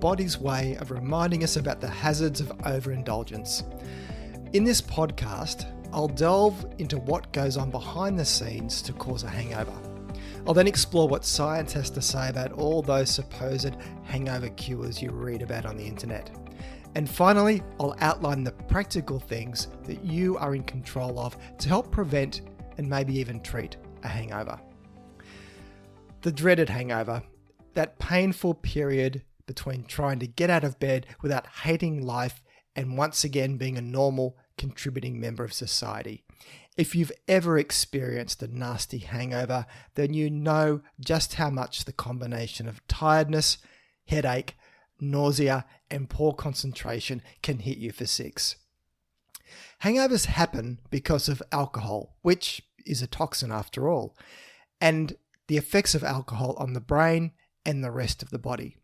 body's way of reminding us about the hazards of overindulgence. In this podcast, I'll delve into what goes on behind the scenes to cause a hangover. I'll then explore what science has to say about all those supposed hangover cures you read about on the internet. And finally, I'll outline the practical things that you are in control of to help prevent and maybe even treat a hangover. The dreaded hangover, that painful period between trying to get out of bed without hating life and once again being a normal, contributing member of society. If you've ever experienced a nasty hangover, then you know just how much the combination of tiredness, headache, nausea, and poor concentration can hit you for six. Hangovers happen because of alcohol, which is a toxin after all, and the effects of alcohol on the brain and the rest of the body.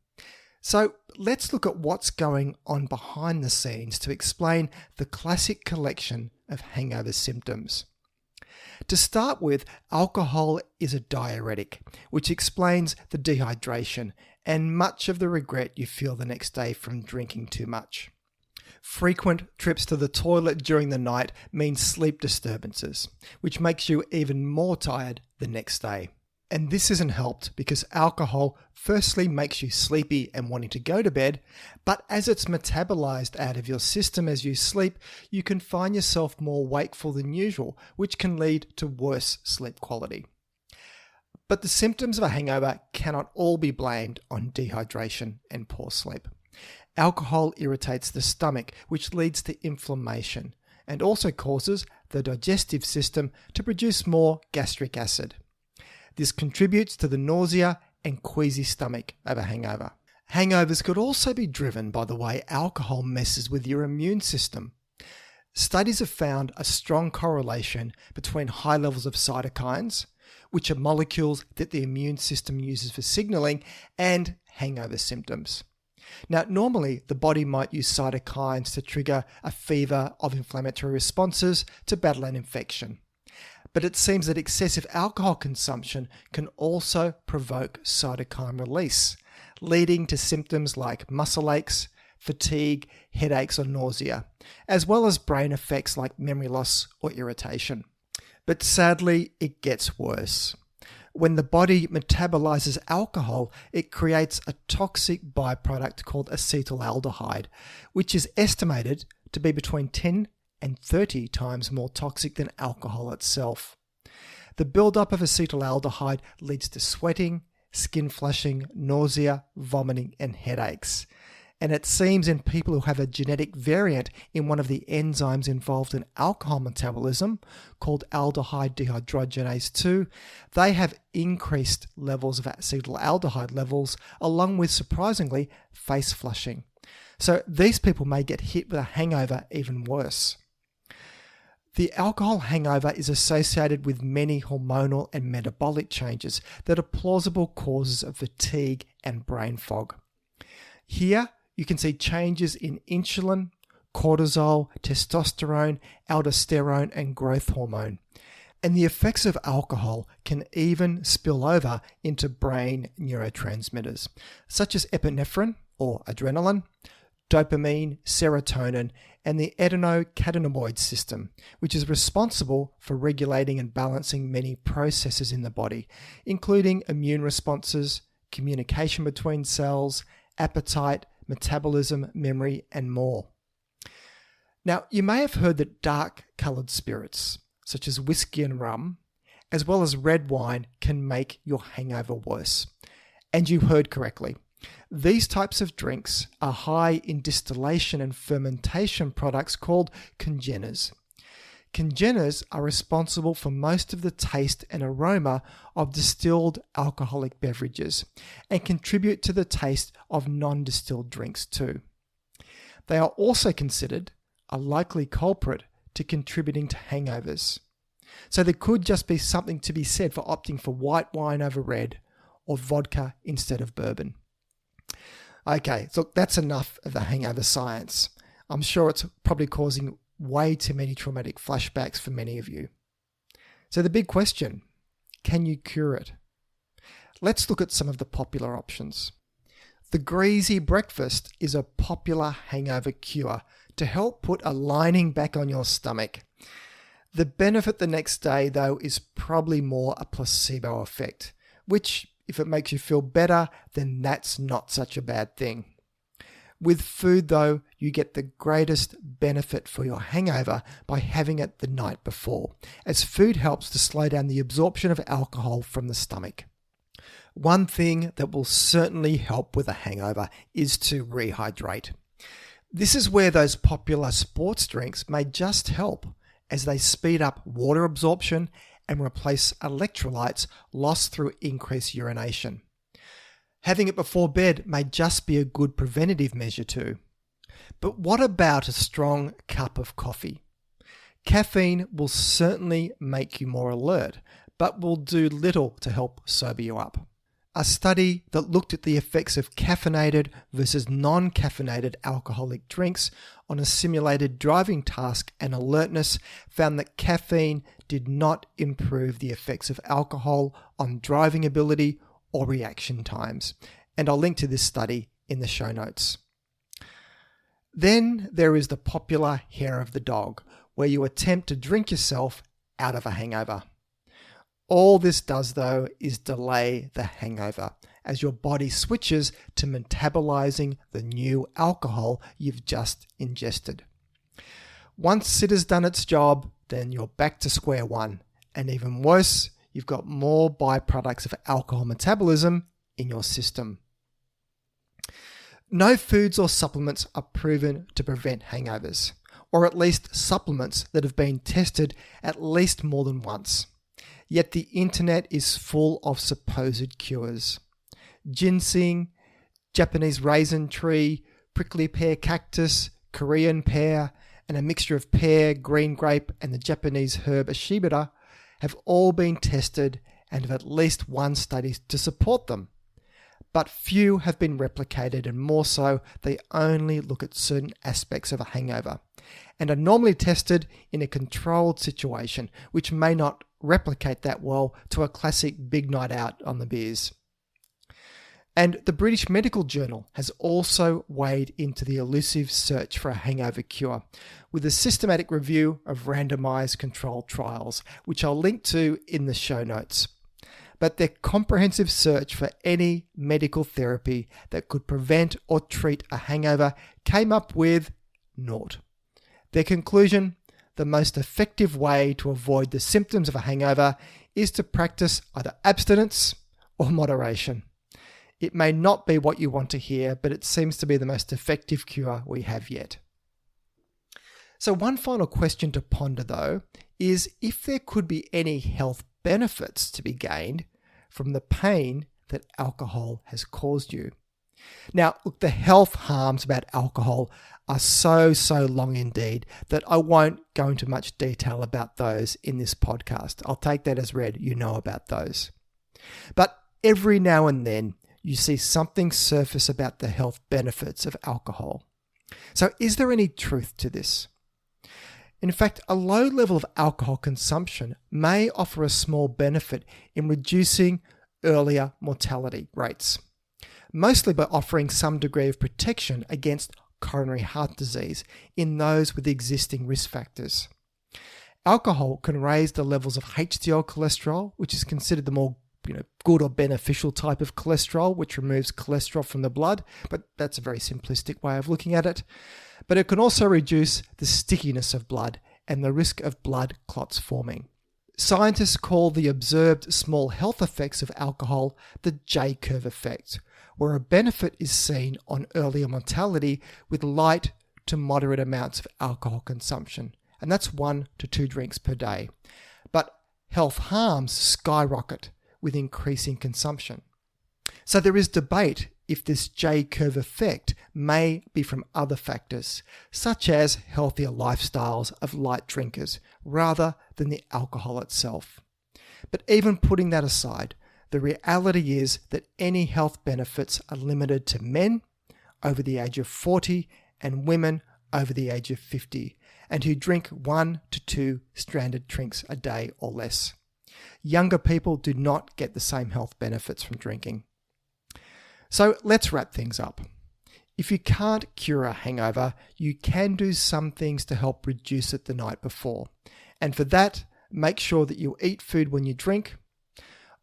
So let's look at what's going on behind the scenes to explain the classic collection of hangover symptoms. To start with, alcohol is a diuretic, which explains the dehydration and much of the regret you feel the next day from drinking too much. Frequent trips to the toilet during the night mean sleep disturbances, which makes you even more tired the next day. And this isn't helped because alcohol firstly makes you sleepy and wanting to go to bed, but as it's metabolized out of your system as you sleep, you can find yourself more wakeful than usual, which can lead to worse sleep quality. But the symptoms of a hangover cannot all be blamed on dehydration and poor sleep. Alcohol irritates the stomach, which leads to inflammation, and also causes the digestive system to produce more gastric acid. This contributes to the nausea and queasy stomach of a hangover. Hangovers could also be driven by the way alcohol messes with your immune system. Studies have found a strong correlation between high levels of cytokines, which are molecules that the immune system uses for signaling, and hangover symptoms. Now, normally the body might use cytokines to trigger a fever of inflammatory responses to battle an infection. But it seems that excessive alcohol consumption can also provoke cytokine release, leading to symptoms like muscle aches, fatigue, headaches or nausea, as well as brain effects like memory loss or irritation. But sadly, it gets worse. When the body metabolizes alcohol, it creates a toxic byproduct called acetaldehyde, which is estimated to be between 10 and 30 times more toxic than alcohol itself. The buildup of acetaldehyde leads to sweating, skin flushing, nausea, vomiting, and headaches. And it seems in people who have a genetic variant in one of the enzymes involved in alcohol metabolism, called aldehyde dehydrogenase 2, they have increased levels of acetaldehyde levels, along with, surprisingly, face flushing. So these people may get hit with a hangover even worse. The alcohol hangover is associated with many hormonal and metabolic changes that are plausible causes of fatigue and brain fog. Here, you can see changes in insulin, cortisol, testosterone, aldosterone, and growth hormone. And the effects of alcohol can even spill over into brain neurotransmitters, such as epinephrine or adrenaline, dopamine, serotonin, and the endocannabinoid system, which is responsible for regulating and balancing many processes in the body, including immune responses, communication between cells, appetite, metabolism, memory, and more. Now, you may have heard that dark-coloured spirits, such as whiskey and rum, as well as red wine, can make your hangover worse. And you heard correctly. These types of drinks are high in distillation and fermentation products called congeners. Congeners are responsible for most of the taste and aroma of distilled alcoholic beverages and contribute to the taste of non-distilled drinks too. They are also considered a likely culprit to contributing to hangovers. So there could just be something to be said for opting for white wine over red or vodka instead of bourbon. Okay, so that's enough of the hangover science. I'm sure it's probably causing way too many traumatic flashbacks for many of you. So the big question, can you cure it? Let's look at some of the popular options. The greasy breakfast is a popular hangover cure to help put a lining back on your stomach. The benefit the next day, though, is probably more a placebo effect, which, if it makes you feel better, then that's not such a bad thing. With food, though, you get the greatest benefit for your hangover by having it the night before, as food helps to slow down the absorption of alcohol from the stomach. One thing that will certainly help with a hangover is to rehydrate. This is where those popular sports drinks may just help, as they speed up water absorption and replace electrolytes lost through increased urination. Having it before bed may just be a good preventative measure too. But what about a strong cup of coffee? Caffeine will certainly make you more alert, but will do little to help sober you up. A study that looked at the effects of caffeinated versus non-caffeinated alcoholic drinks on a simulated driving task and alertness found that caffeine did not improve the effects of alcohol on driving ability or reaction times. And I'll link to this study in the show notes. Then there is the popular hair of the dog, where you attempt to drink yourself out of a hangover. All this does, though, is delay the hangover, as your body switches to metabolizing the new alcohol you've just ingested. Once it has done its job, then you're back to square one. And even worse, you've got more byproducts of alcohol metabolism in your system. No foods or supplements are proven to prevent hangovers, or at least supplements that have been tested at least more than once. Yet the internet is full of supposed cures. Ginseng, Japanese raisin tree, prickly pear cactus, Korean pear, and a mixture of pear, green grape, and the Japanese herb ashibata have all been tested and have at least one study to support them. But few have been replicated, and more so, they only look at certain aspects of a hangover and are normally tested in a controlled situation, which may not replicate that well to a classic big night out on the beers. And the British Medical Journal has also waded into the elusive search for a hangover cure with a systematic review of randomized controlled trials, which I'll link to in the show notes. But their comprehensive search for any medical therapy that could prevent or treat a hangover came up with naught. Their conclusion: the most effective way to avoid the symptoms of a hangover is to practice either abstinence or moderation. It may not be what you want to hear, but it seems to be the most effective cure we have yet. So one final question to ponder, though, is if there could be any health benefits to be gained from the pain that alcohol has caused you. Now, look, the health harms about alcohol are so long indeed that I won't go into much detail about those in this podcast. I'll take that as read. You know about those. But every now and then, you see something surface about the health benefits of alcohol. So is there any truth to this? In fact, a low level of alcohol consumption may offer a small benefit in reducing earlier mortality rates, mostly by offering some degree of protection against coronary heart disease in those with existing risk factors. Alcohol can raise the levels of HDL cholesterol, which is considered the more good or beneficial type of cholesterol, which removes cholesterol from the blood, but that's a very simplistic way of looking at it. But it can also reduce the stickiness of blood and the risk of blood clots forming. Scientists call the observed small health effects of alcohol the J-curve effect, where a benefit is seen on earlier mortality with light to moderate amounts of alcohol consumption, and that's 1 to 2 drinks per day. But health harms skyrocket with increasing consumption. So there is debate if this J-curve effect may be from other factors, such as healthier lifestyles of light drinkers, rather than the alcohol itself. But even putting that aside, the reality is that any health benefits are limited to men over the age of 40 and women over the age of 50, and who drink 1 to 2 standard drinks a day or less. Younger people do not get the same health benefits from drinking. So let's wrap things up. If you can't cure a hangover, you can do some things to help reduce it the night before. And for that, make sure that you eat food when you drink.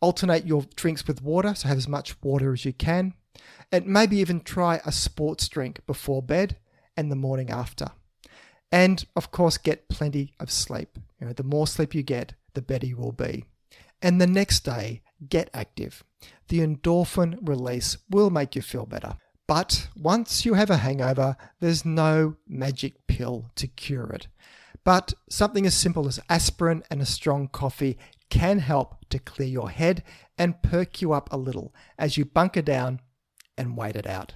Alternate your drinks with water, so have as much water as you can. And maybe even try a sports drink before bed and the morning after. And of course, get plenty of sleep. The more sleep you get, the better you will be. And the next day, get active. The endorphin release will make you feel better. But once you have a hangover, there's no magic pill to cure it. But something as simple as aspirin and a strong coffee can help to clear your head and perk you up a little as you bunker down and wait it out.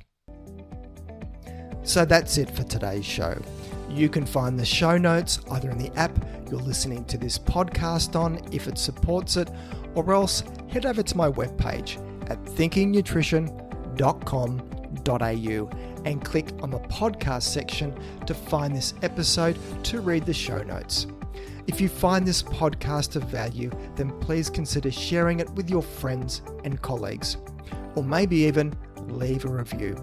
So that's it for today's show. You can find the show notes either in the app you're listening to this podcast on if it supports it, or else head over to my webpage at thinkingnutrition.com.au and click on the podcast section to find this episode to read the show notes. If you find this podcast of value, then please consider sharing it with your friends and colleagues, or maybe even leave a review.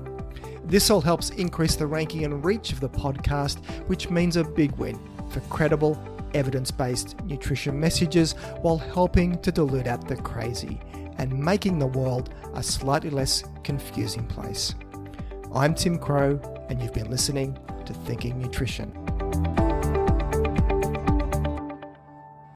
This all helps increase the ranking and reach of the podcast, which means a big win for credible, evidence-based nutrition messages while helping to dilute out the crazy and making the world a slightly less confusing place. I'm Tim Crow, and you've been listening to Thinking Nutrition.